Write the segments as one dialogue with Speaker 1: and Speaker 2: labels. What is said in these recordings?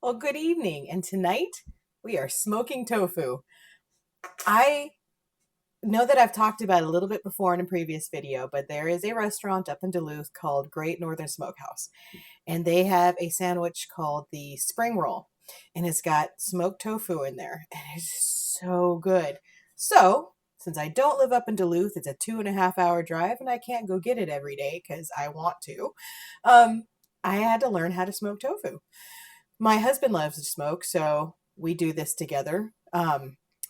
Speaker 1: Well, good evening. And tonight we are smoking tofu. I know that I've talked about it a little bit before in a previous video, but there is a restaurant up in Duluth called Great Northern Smokehouse, and they have a sandwich called the spring roll, and it's got smoked tofu in there, and it's so good. So, since I don't live up in Duluth, it's a 2.5 hour drive, and I can't go get it every day because I want to. I had to learn how to smoke tofu. My husband loves to smoke, so we do this together.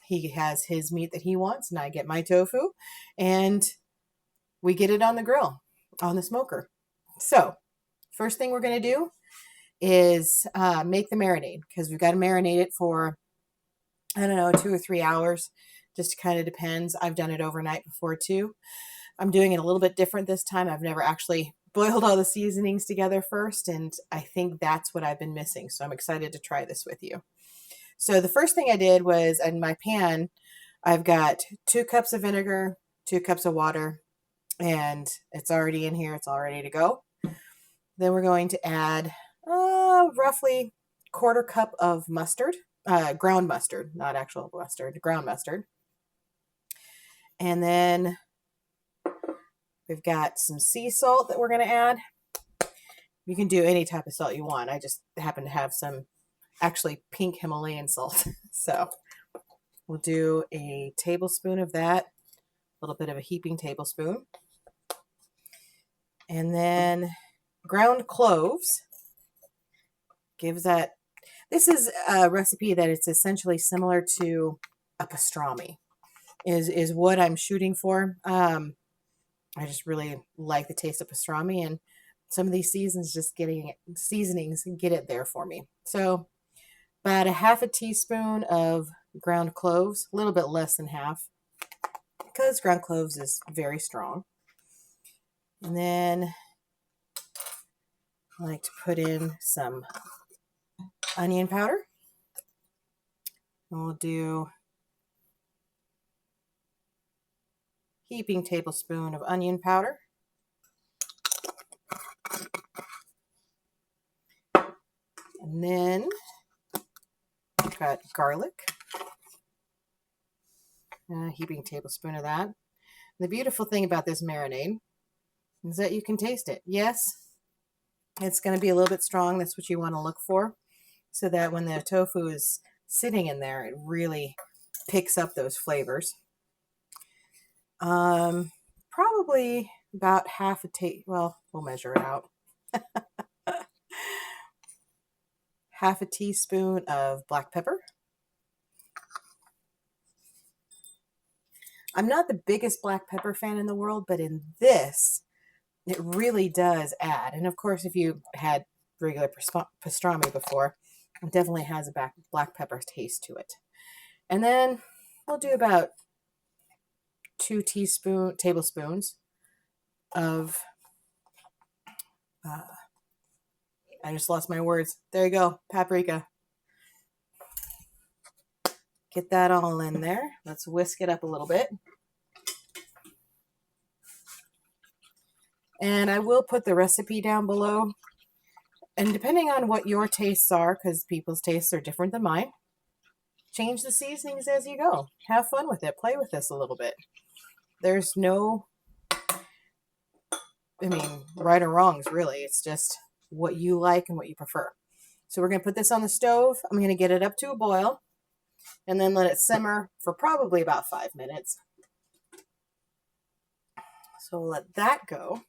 Speaker 1: He has his meat that he wants, and I get my tofu, and we get it on the grill, on the smoker. So, first thing we're going to do is make the marinade, because we've got to marinate it for, I don't know, 2 or 3 hours. Just kind of depends. I've done it overnight before too. I'm doing it a little bit different this time. I've never actually boiled all the seasonings together first, and I think that's what I've been missing. So I'm excited to try this with you. So the first thing I did was, in my pan, I've got 2 cups of vinegar, 2 cups of water, and it's already in here. It's all ready to go. Then we're going to add roughly 1/4 cup of mustard, ground mustard, not actual mustard, ground mustard. And then we've got some sea salt that we're going to add. You can do any type of salt you want. I just happen to have some actually pink Himalayan salt. So we'll do a tablespoon of that, a little bit of a heaping tablespoon. And then ground cloves gives that. This is a recipe that it's essentially similar to a pastrami, is what I'm shooting for. I just really like the taste of pastrami, and some of these seasonings get it there for me. So about 1/2 teaspoon of ground cloves, a little bit less than half, because ground cloves is very strong. And then I like to put in some onion powder. And we'll do heaping tablespoon of onion powder. And then I've got garlic, a heaping tablespoon of that. And the beautiful thing about this marinade is that you can taste it. Yes, it's going to be a little bit strong. That's what you want to look for, so that when the tofu is sitting in there, it really picks up those flavors. Probably about 1/2 well, we'll measure it out. 1/2 teaspoon of black pepper. I'm not the biggest black pepper fan in the world, but in this, it really does add. And of course, if you had regular pastrami before, it definitely has a black pepper taste to it. And then we'll do about 2 tablespoons of, I just lost my words. There you go, paprika. Get that all in there. Let's whisk it up a little bit. And I will put the recipe down below. And depending on what your tastes are, because people's tastes are different than mine, change the seasonings as you go. Have fun with it. Play with this a little bit. There's no, right or wrongs, really. It's just what you like and what you prefer. So we're going to put this on the stove. I'm going to get it up to a boil, and then let it simmer for probably about 5 minutes. So we'll let that go.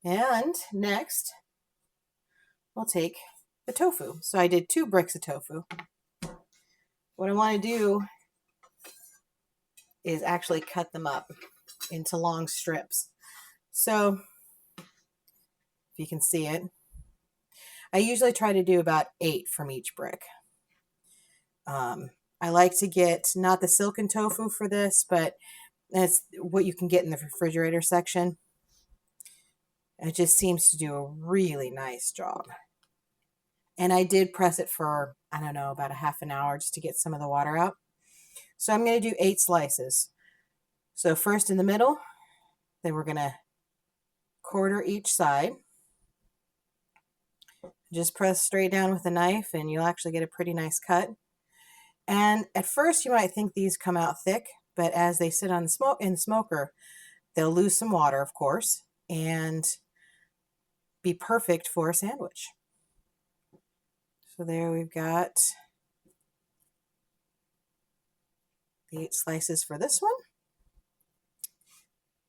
Speaker 1: And next, we'll take the tofu. So I did 2 bricks of tofu. What I want to do is actually cut them up into long strips. So if you can see it, I usually try to do about 8 from each brick. I like to get not the silken tofu for this, but that's what you can get in the refrigerator section. It just seems to do a really nice job. And I did press it for, I don't know, about 1/2 hour just to get some of the water out. So I'm going to do 8 slices. So first in the middle, then we're going to 1/4 each side. Just press straight down with a knife and you'll actually get a pretty nice cut. And at first you might think these come out thick, but as they sit on the in the smoker, they'll lose some water, of course, and be perfect for a sandwich. So there we've got the 8 slices for this one.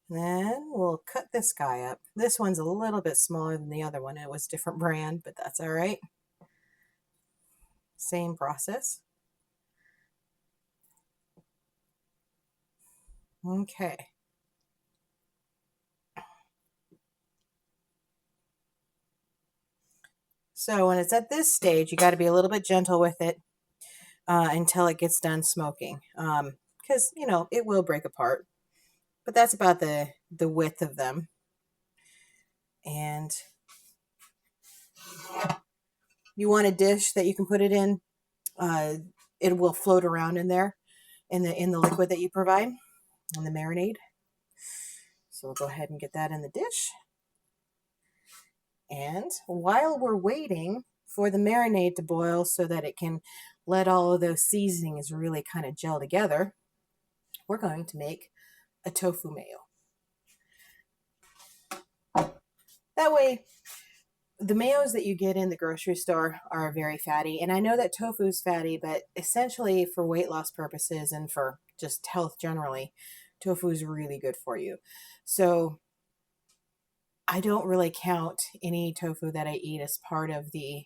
Speaker 1: Then we'll cut this guy up. This one's a little bit smaller than the other one. It was a different brand, but that's all right. Same process. Okay. So when it's at this stage, you got to be a little bit gentle with it until it gets done smoking. Because, you know, it will break apart. But that's about the width of them. And you want a dish that you can put it in. It will float around in there in the liquid that you provide, in the marinade. So we'll go ahead and get that in the dish. And while we're waiting for the marinade to boil so that it can let all of those seasonings really kind of gel together, we're going to make a tofu mayo. That way, the mayos that you get in the grocery store are very fatty. And I know that tofu is fatty, but essentially for weight loss purposes and for just health generally, tofu is really good for you. So I don't really count any tofu that I eat as part of the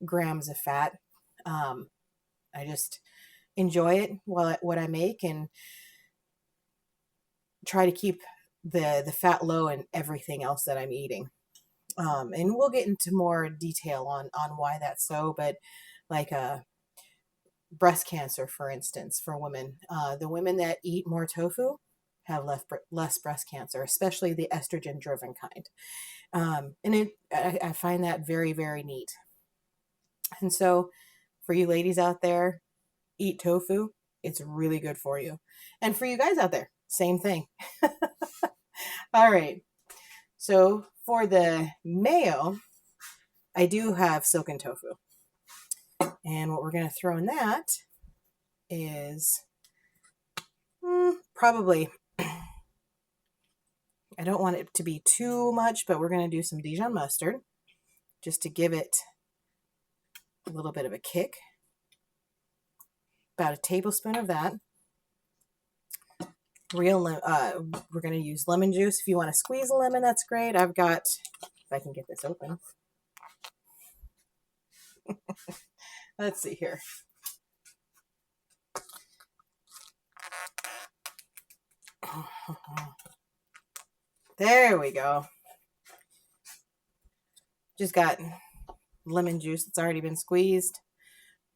Speaker 1: grams of fat. I just enjoy it while what I make and try to keep the fat low in everything else that I'm eating. And we'll get into more detail on why that's so, but like breast cancer, for instance, for women, the women that eat more tofu have less breast cancer, especially the estrogen-driven kind. And I find that very, very neat. And so for you ladies out there, eat tofu. It's really good for you. And for you guys out there, same thing. All right. So for the mayo, I do have silken tofu. And what we're going to throw in that is probably, I don't want it to be too much, but we're going to do some Dijon mustard just to give it a little bit of a kick. About a tablespoon of that. We're going to use lemon juice. If you want to squeeze a lemon, that's great. I've got, if I can get this open. Let's see here. There we go. Just got lemon juice that's already been squeezed.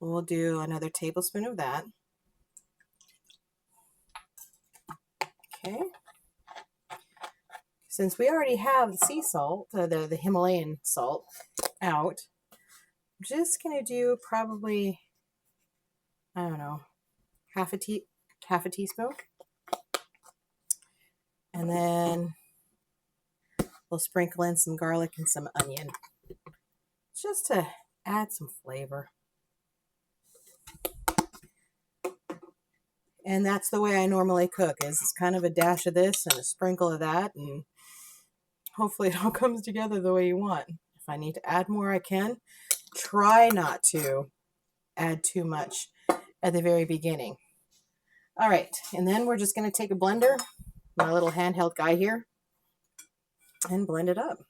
Speaker 1: We'll do another tablespoon of that. Okay. Since we already have the sea salt, the Himalayan salt out, I'm just going to do probably, I don't know, half a teaspoon. And then we'll sprinkle in some garlic and some onion just to add some flavor. And that's the way I normally cook, is it's kind of a dash of this and a sprinkle of that, and hopefully it all comes together the way you want. If I need to add more, I can. Try not to add too much at the very beginning. All right, and then we're just going to take a blender, my little handheld guy here, and blend it up.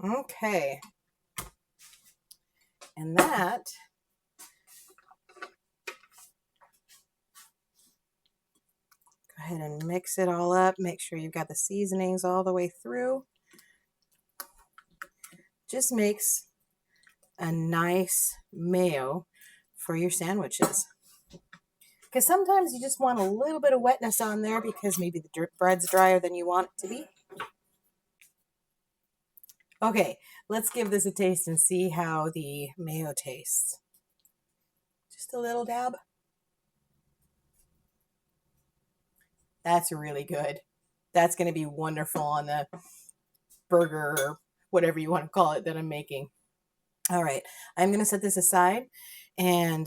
Speaker 1: Okay, and that go ahead and mix it all up. Make sure you've got the seasonings all the way through. Just makes a nice mayo for your sandwiches. Because sometimes you just want a little bit of wetness on there because maybe the bread's drier than you want it to be. Okay, let's give this a taste and see how the mayo tastes. Just a little dab. That's really good. That's going to be wonderful on the burger or whatever you want to call it that I'm making. All right, I'm going to set this aside and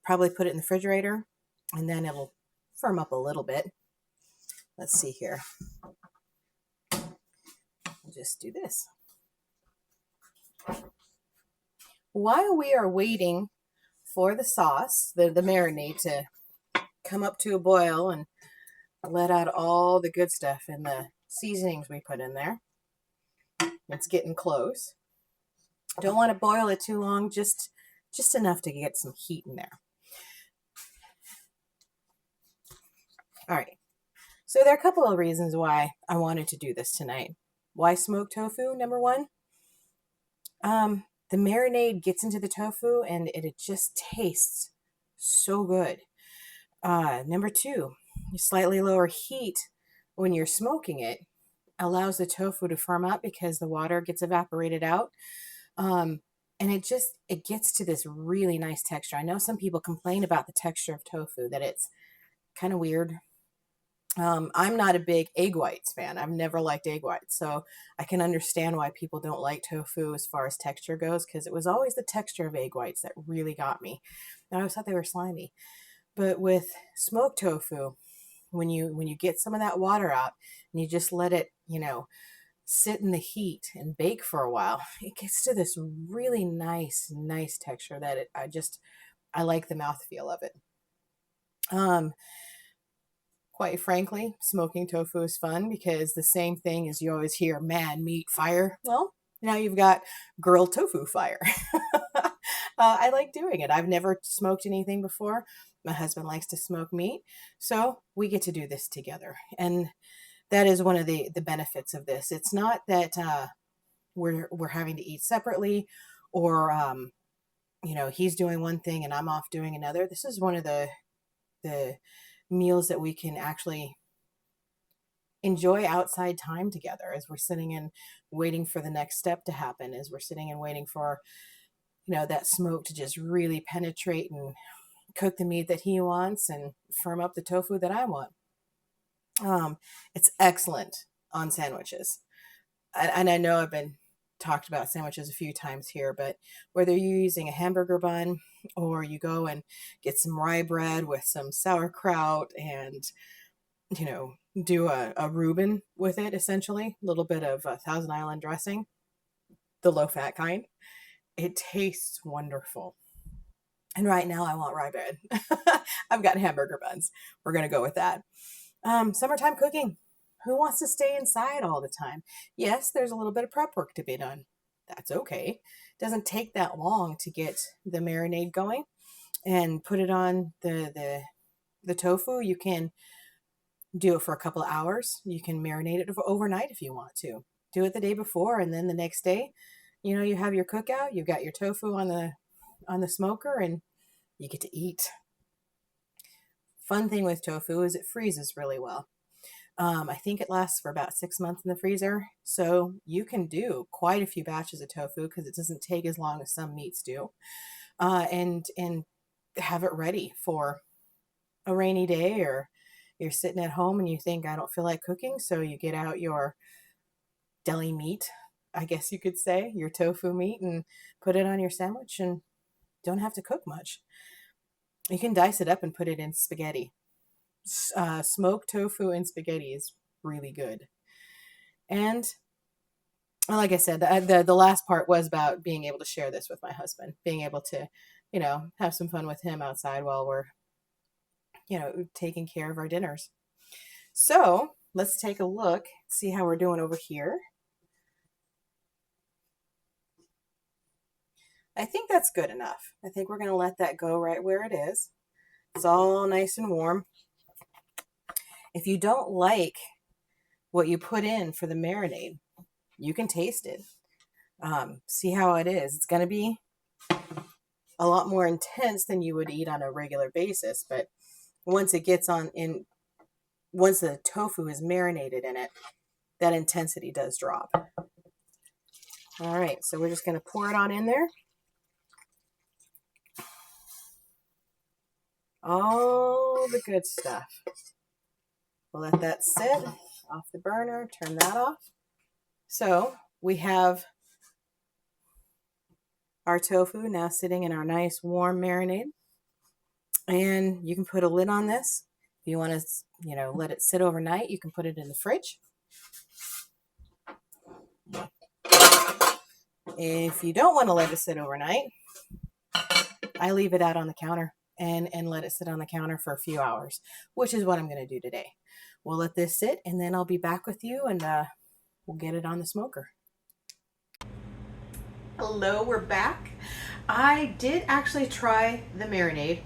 Speaker 1: probably put it in the refrigerator, and then it'll firm up a little bit. Let's see here. I'll just do this. While we are waiting for the sauce, the marinade to come up to a boil and let out all the good stuff and the seasonings we put in there. It's getting close. Don't want to boil it too long, just enough to get some heat in there. All right. So there are a couple of reasons why I wanted to do this tonight. Why smoked tofu? Number one, the marinade gets into the tofu and it just tastes so good. Number two, slightly lower heat when you're smoking it allows the tofu to firm up because the water gets evaporated out. And it gets to this really nice texture. I know some people complain about the texture of tofu, that it's kind of weird. I'm not a big egg whites fan. I've never liked egg whites. So I can understand why people don't like tofu as far as texture goes, because it was always the texture of egg whites that really got me. I always thought they were slimy. But with smoked tofu, when you get some of that water out and you just let it, sit in the heat and bake for a while, it gets to this really nice texture that I like the mouthfeel of it. Quite frankly, smoking tofu is fun because the same thing as you always hear, man, meat, fire. Well, now you've got grilled tofu fire. I like doing it. I've never smoked anything before. My husband likes to smoke meat, so we get to do this together. And that is one of the benefits of this. It's not that we're having to eat separately, or he's doing one thing and I'm off doing another. This is one of the meals that we can actually enjoy outside time together, as we're sitting and waiting for the next step to happen, as we're sitting and waiting for that smoke to just really penetrate and cook the meat that he wants and firm up the tofu that I want. It's excellent on sandwiches. And I know I've been talked about sandwiches a few times here, but whether you're using a hamburger bun or you go and get some rye bread with some sauerkraut and, do a Reuben with it, essentially, a little bit of Thousand Island dressing, the low fat kind, it tastes wonderful. And right now I want rye bread. I've got hamburger buns. We're going to go with that. Summertime cooking. Who wants to stay inside all the time? Yes, there's a little bit of prep work to be done. That's okay. It doesn't take that long to get the marinade going and put it on the tofu. You can do it for a couple of hours. You can marinate it overnight if you want to. Do it the day before, and then the next day, you have your cookout. You've got your tofu on the smoker, and you get to eat. Fun thing with tofu is it freezes really well. I think it lasts for about 6 months in the freezer, so you can do quite a few batches of tofu because it doesn't take as long as some meats do, and have it ready for a rainy day, or you're sitting at home and you think, I don't feel like cooking, so you get out your deli meat, I guess you could say, your tofu meat, and put it on your sandwich and don't have to cook much. You can dice it up and put it in spaghetti. Smoked tofu in spaghetti is really good. And like I said, the last part was about being able to share this with my husband, being able to, have some fun with him outside while we're, taking care of our dinners. So let's take a look, see how we're doing over here. I think that's good enough. I think we're going to let that go right where it is. It's all nice and warm. If you don't like what you put in for the marinade, you can taste it. See how it is. It's going to be a lot more intense than you would eat on a regular basis, but once it gets once the tofu is marinated in it, that intensity does drop. All right, so we're just going to pour it on in there. All the good stuff. We'll let that sit off the burner, turn that off. So we have our tofu now sitting in our nice warm marinade. And you can put a lid on this. If you want to, let it sit overnight, you can put it in the fridge. If you don't want to let it sit overnight, I leave it out on the counter and let it sit on the counter for a few hours, which is what I'm going to do today. We'll let this sit and then I'll be back with you and we'll get it on the smoker. Hello, we're back. I did actually try the marinade.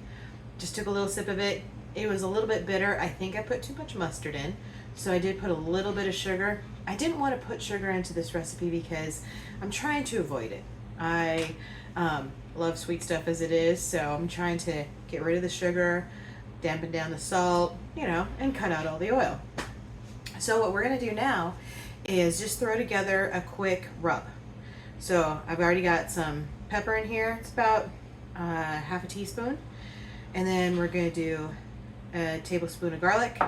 Speaker 1: Just took a little sip of it. It was a little bit bitter. I think I put too much mustard in, so I did put a little bit of sugar. I didn't want to put sugar into this recipe because I'm trying to avoid it. I love sweet stuff as it is, so I'm trying to get rid of the sugar, dampen down the salt, and cut out all the oil. So what we're going to do now is just throw together a quick rub. So I've already got some pepper in here. It's about half a teaspoon. And then we're going to do a tablespoon of garlic,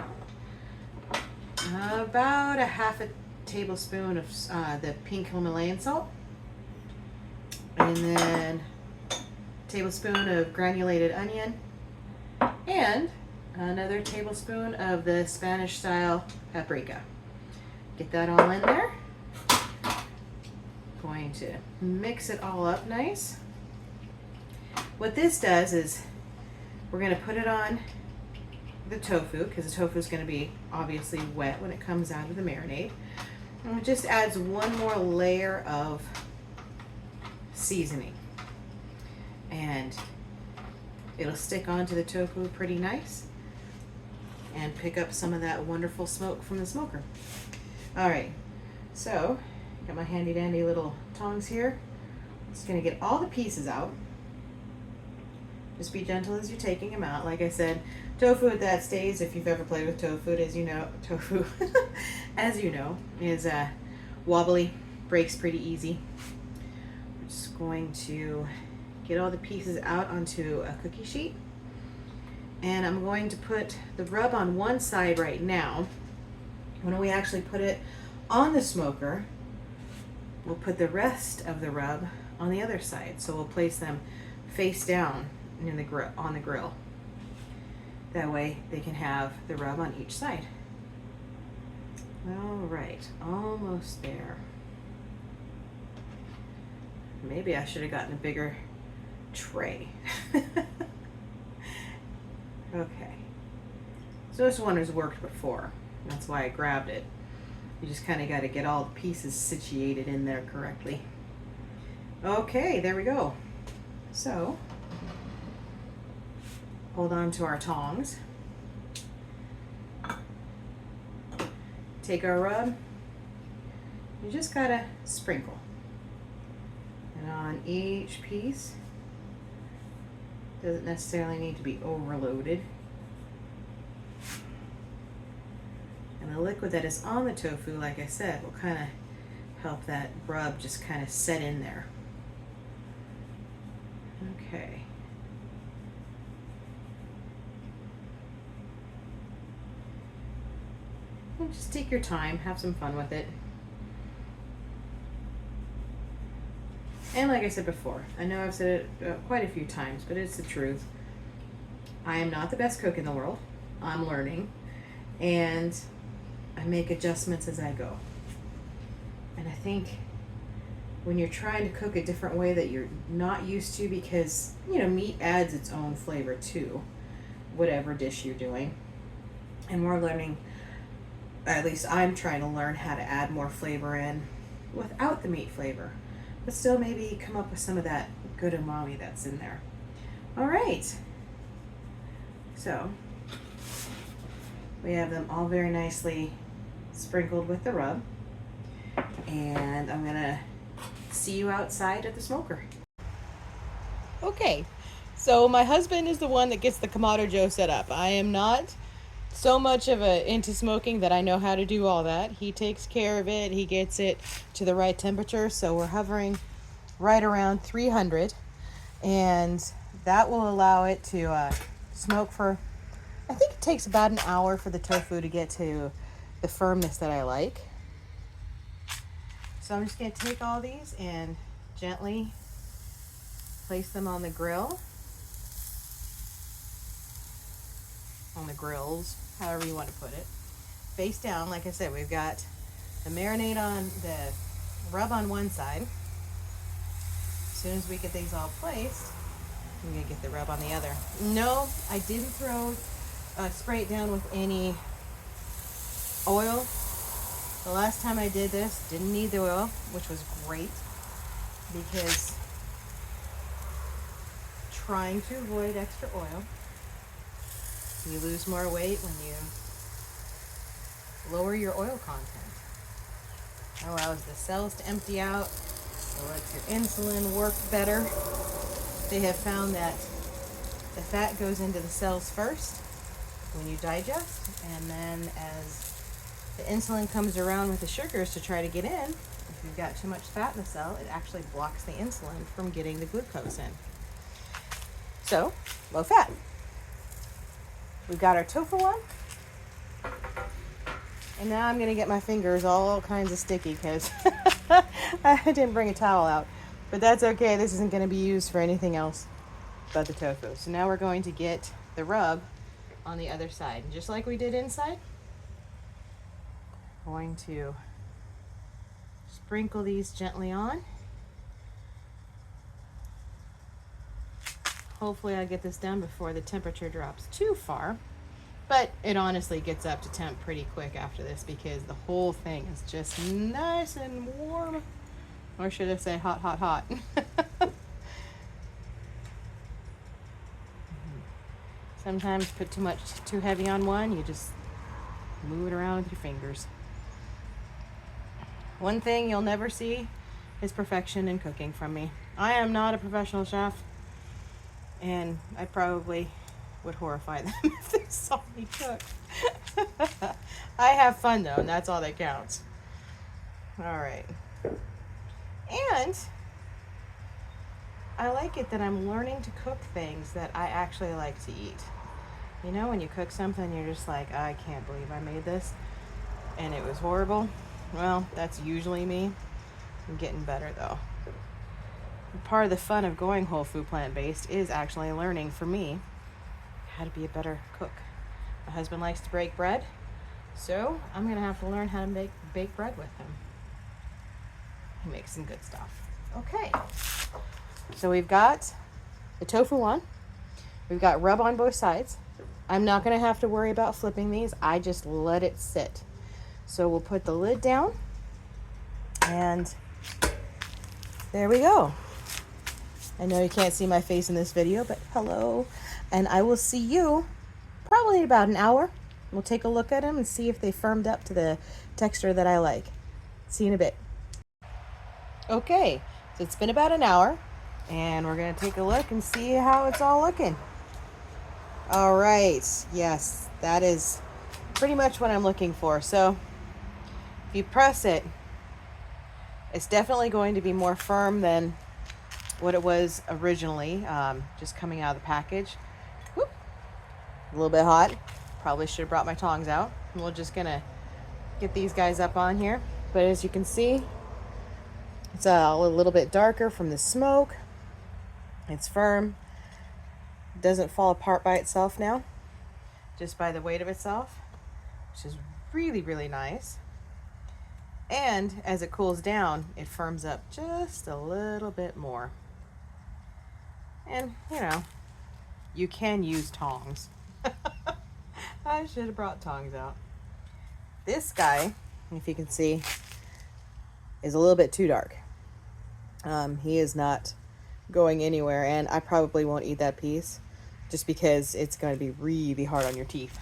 Speaker 1: about a half a tablespoon of the pink Himalayan salt, and then a tablespoon of granulated onion, and another tablespoon of the Spanish style paprika. Get that all in there. Going to mix it all up nice. What this does is we're going to put it on the tofu because the tofu is going to be obviously wet when it comes out of the marinade. And it just adds one more layer of seasoning. And it'll stick onto the tofu pretty nice and pick up some of that wonderful smoke from the smoker. All right, so got my handy dandy little tongs here. Just going to get all the pieces out. Just be gentle as you're taking them out. Like I said, tofu at that stage, if you've ever played with tofu, as you know, is wobbly, breaks pretty easy. I'm just going to get all the pieces out onto a cookie sheet. And I'm going to put the rub on one side right now. When we actually put it on the smoker, we'll put the rest of the rub on the other side. So we'll place them face down on the grill. That way they can have the rub on each side. All right, almost there. Maybe I should have gotten a bigger tray. Okay. So this one has worked before. That's why I grabbed it. You just kind of got to get all the pieces situated in there correctly. Okay, there we go. So hold on to our tongs. Take our rub. You just gotta sprinkle. And on each piece, doesn't necessarily need to be overloaded. And the liquid that is on the tofu, like I said, will kind of help that rub just kind of set in there. Okay. And just take your time, have some fun with it. And like I said before, I know I've said it quite a few times, but it's the truth. I am not the best cook in the world. I'm learning. And I make adjustments as I go. And I think when you're trying to cook a different way that you're not used to, because, meat adds its own flavor to whatever dish you're doing. And we're learning, at least I'm trying to learn how to add more flavor in without the meat flavor, but still maybe come up with some of that good umami that's in there. All right. So we have them all very nicely sprinkled with the rub. And I'm gonna see you outside at the smoker. Okay, so my husband is the one that gets the Kamado Joe set up. I am not. so much of into smoking that I know how to do all that. He takes care of it. He gets it to the right temperature. So we're hovering right around 300, and that will allow it to smoke for, I think it takes about an hour for the tofu to get to the firmness that I like. So I'm just going to take all these and gently place them on the grill, on the grills, however you want to put it. Face down. Like I said, we've got the marinade on the rub on one side. As soon as we get these all placed, I'm going to get the rub on the other. No, I didn't spray it down with any oil. The last time I did this, didn't need the oil, which was great, because trying to avoid extra oil, you lose more weight when you lower your oil content. It allows the cells to empty out. It lets your insulin work better. They have found that the fat goes into the cells first when you digest, and then as the insulin comes around with the sugars to try to get in, if you've got too much fat in the cell, it actually blocks the insulin from getting the glucose in. So, low fat. We've got our tofu on. And now I'm going to get my fingers all kinds of sticky because I didn't bring a towel out. But that's okay. This isn't going to be used for anything else but the tofu. So now we're going to get the rub on the other side. And just like we did inside, I'm going to sprinkle these gently on. Hopefully I get this done before the temperature drops too far. But it honestly gets up to temp pretty quick after this because the whole thing is just nice and warm. Or should I say hot, hot, hot. Sometimes put too heavy on one, you just move it around with your fingers. One thing you'll never see is perfection in cooking from me. I am not a professional chef, and I probably would horrify them if they saw me cook. I have fun though, and that's all that counts. All right. And I like it that I'm learning to cook things that I actually like to eat. You know, when you cook something, you're just like, I can't believe I made this, and it was horrible. Well, that's usually me. I'm getting better though. Part of the fun of going whole food plant-based is actually learning, for me, how to be a better cook. My husband likes to bake bread, so I'm going to have to learn how to bake bread with him. He makes some good stuff. Okay, so we've got the tofu on. We've got rub on both sides. I'm not going to have to worry about flipping these. I just let it sit. So we'll put the lid down, and there we go. I know you can't see my face in this video, but hello. And I will see you probably in about an hour. We'll take a look at them and see if they firmed up to the texture that I like. See you in a bit. Okay, so it's been about an hour, and we're going to take a look and see how it's all looking. All right, yes, that is pretty much what I'm looking for. So if you press it, it's definitely going to be more firm than what it was originally, just coming out of the package. Whoop. A little bit hot. Probably should have brought my tongs out. And we're just gonna get these guys up on here. But as you can see, it's a little bit darker from the smoke. It's firm. It doesn't fall apart by itself now, just by the weight of itself, which is really, really nice. And as it cools down, it firms up just a little bit more. And, you know, you can use tongs. I should have brought tongs out. This guy, if you can see, is a little bit too dark. He is not going anywhere, and I probably won't eat that piece just because it's going to be really hard on your teeth.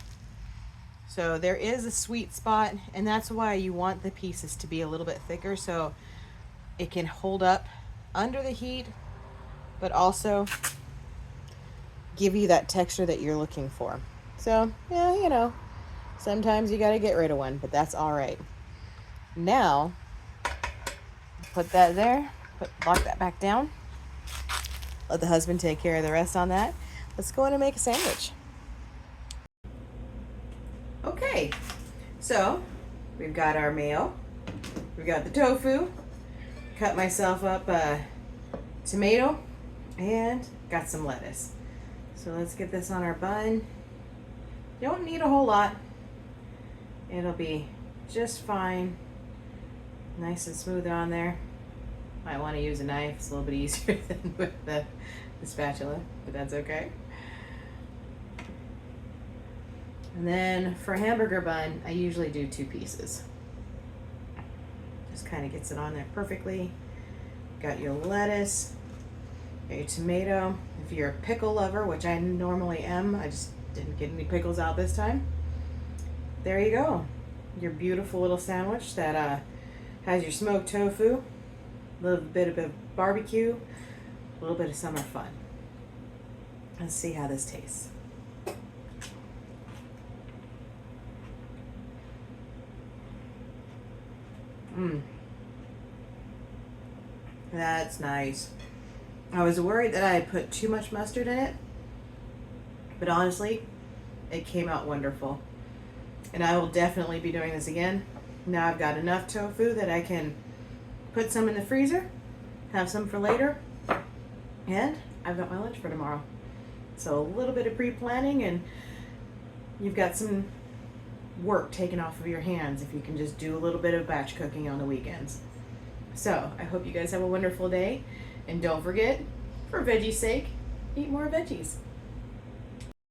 Speaker 1: So there is a sweet spot, and that's why you want the pieces to be a little bit thicker so it can hold up under the heat, but also give you that texture that you're looking for. So, yeah, you know, Sometimes you gotta get rid of one, but that's all right. Now, put that there, lock that back down. Let the husband take care of the rest on that. Let's go in and make a sandwich. Okay, so we've got our mayo, we've got the tofu, cut myself up a tomato, and got some lettuce. So let's get this on our bun. Don't need a whole lot. It'll be just fine. Nice and smooth on there. Might want to use a knife. It's a little bit easier than with the spatula, but that's okay. And then for a hamburger bun, I usually do 2 pieces. Just kind of gets it on there perfectly. Got your lettuce, got your tomato. If you're a pickle lover, which I normally am, I just didn't get any pickles out this time. There you go. Your beautiful little sandwich that has your smoked tofu, a little bit of barbecue, a little bit of summer fun. Let's see how this tastes. That's nice. I was worried that I had put too much mustard in it, but honestly, it came out wonderful. And I will definitely be doing this again. Now I've got enough tofu that I can put some in the freezer, have some for later, and I've got my lunch for tomorrow. So a little bit of pre-planning and you've got some work taken off of your hands if you can just do a little bit of batch cooking on the weekends. So I hope you guys have a wonderful day, and don't forget, for veggie's sake, eat more veggies.